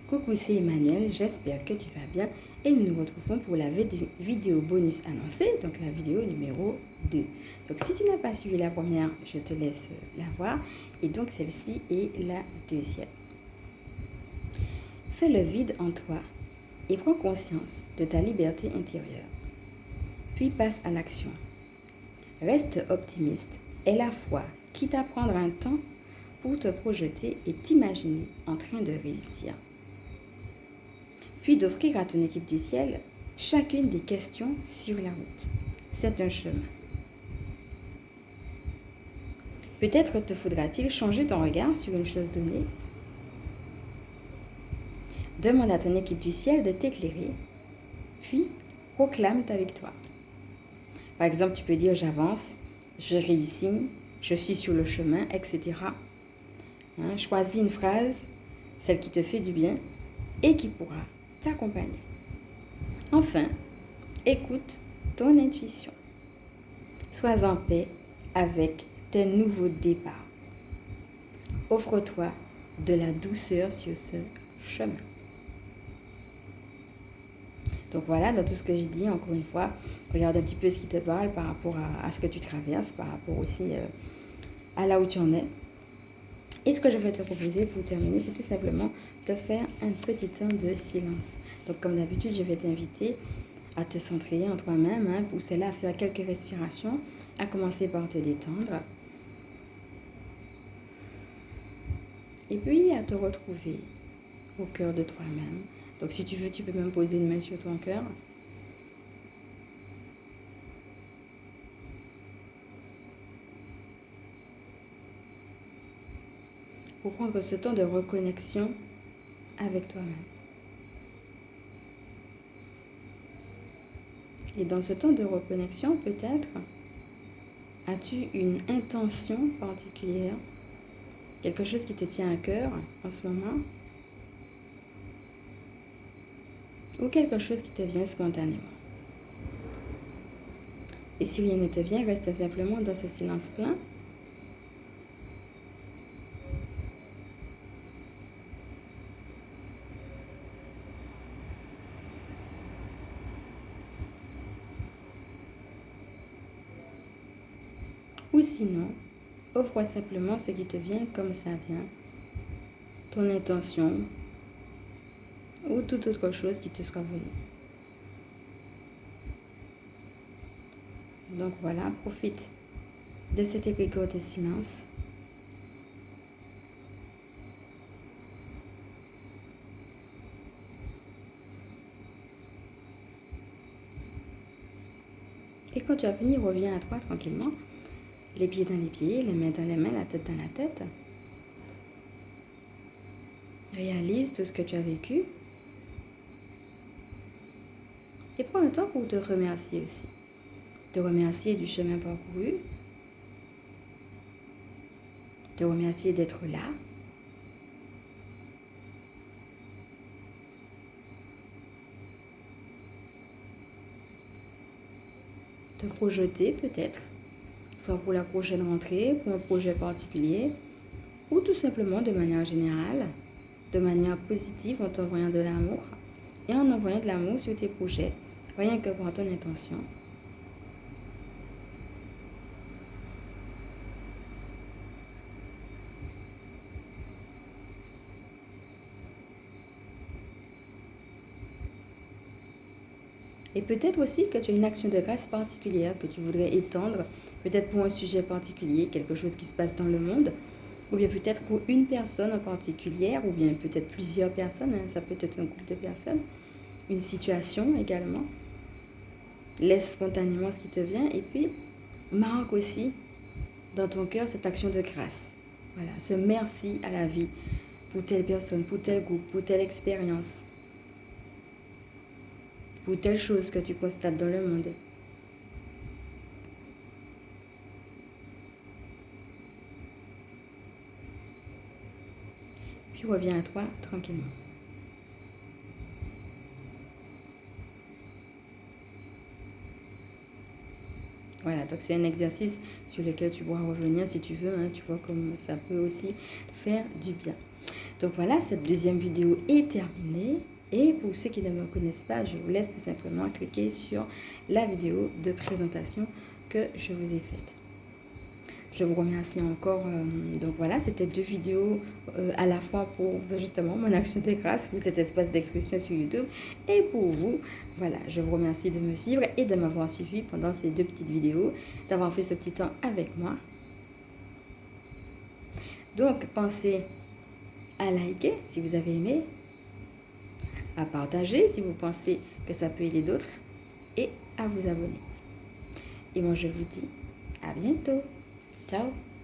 Coucou, c'est Emmanuel, j'espère que tu vas bien et nous nous retrouvons pour la vidéo bonus annoncée, donc la vidéo numéro 2. Donc si tu n'as pas suivi la première, je te laisse la voir et donc celle-ci est la deuxième. Fais le vide en toi et prends conscience de ta liberté intérieure. Puis passe à l'action. Reste optimiste et la foi, quitte à prendre un temps pour te projeter et t'imaginer en train de réussir. Puis d'offrir à ton équipe du ciel chacune des questions sur la route. C'est un chemin. Peut-être te faudra-t-il changer ton regard sur une chose donnée. Demande à ton équipe du ciel de t'éclairer, puis proclame ta victoire. Par exemple, tu peux dire « j'avance »,« je réussis »,« je suis sur le chemin », etc. Choisis une phrase, celle qui te fait du bien et qui pourra t'accompagner. Enfin, écoute ton intuition. Sois en paix avec tes nouveaux départs. Offre-toi de la douceur sur ce chemin. Donc voilà, dans tout ce que j'ai dit, encore une fois, regarde un petit peu ce qui te parle par rapport à ce que tu traverses, par rapport aussi à là où tu en es. Et ce que je vais te proposer pour terminer, c'est tout simplement de faire un petit temps de silence. Donc comme d'habitude, je vais t'inviter à te centrer en toi-même, pour cela à faire quelques respirations, à commencer par te détendre. Et puis à te retrouver au cœur de toi-même. Donc si tu veux, tu peux même poser une main sur ton cœur. Pour prendre ce temps de reconnexion avec toi-même. Et dans ce temps de reconnexion, peut-être, as-tu une intention particulière, quelque chose qui te tient à cœur en ce moment, ou quelque chose qui te vient spontanément. Et si rien ne te vient, reste simplement dans ce silence plein. Ou sinon, offre simplement ce qui te vient comme ça vient, ton intention ou toute autre chose qui te soit venue. Donc voilà, profite de cet épico de silence. Et quand tu as fini, reviens à toi tranquillement. Les pieds dans les pieds, les mains dans les mains, la tête dans la tête. Réalise tout ce que tu as vécu. Et prends un temps pour te remercier aussi. Te remercier du chemin parcouru. Te remercier d'être là. Te projeter peut-être, soit pour la prochaine rentrée, pour un projet particulier, ou tout simplement de manière générale, de manière positive en t'envoyant de l'amour et en envoyant de l'amour sur tes projets, rien que par ton intention. Et peut-être aussi que tu as une action de grâce particulière que tu voudrais étendre, peut-être pour un sujet particulier, quelque chose qui se passe dans le monde, ou bien peut-être pour une personne en particulier, ou bien peut-être plusieurs personnes, ça peut être un groupe de personnes, une situation également. Laisse spontanément ce qui te vient et puis marque aussi dans ton cœur cette action de grâce. Voilà, ce merci à la vie pour telle personne, pour tel groupe, pour telle expérience, pour telle chose que tu constates dans le monde. Puis reviens à toi tranquillement. Voilà, donc c'est un exercice sur lequel tu pourras revenir si tu veux, tu vois comme ça peut aussi faire du bien. Donc voilà, cette deuxième vidéo est terminée. Et pour ceux qui ne me connaissent pas, je vous laisse tout simplement cliquer sur la vidéo de présentation que je vous ai faite. Je vous remercie encore. Donc voilà, c'était 2 vidéos à la fois pour justement mon action de grâce, pour cet espace d'expression sur YouTube. Et pour vous, voilà, je vous remercie de me suivre et de m'avoir suivi pendant ces 2 petites vidéos, d'avoir fait ce petit temps avec moi. Donc, pensez à liker si vous avez aimé, à partager si vous pensez que ça peut aider d'autres et à vous abonner. Et moi, je vous dis à bientôt. Ciao!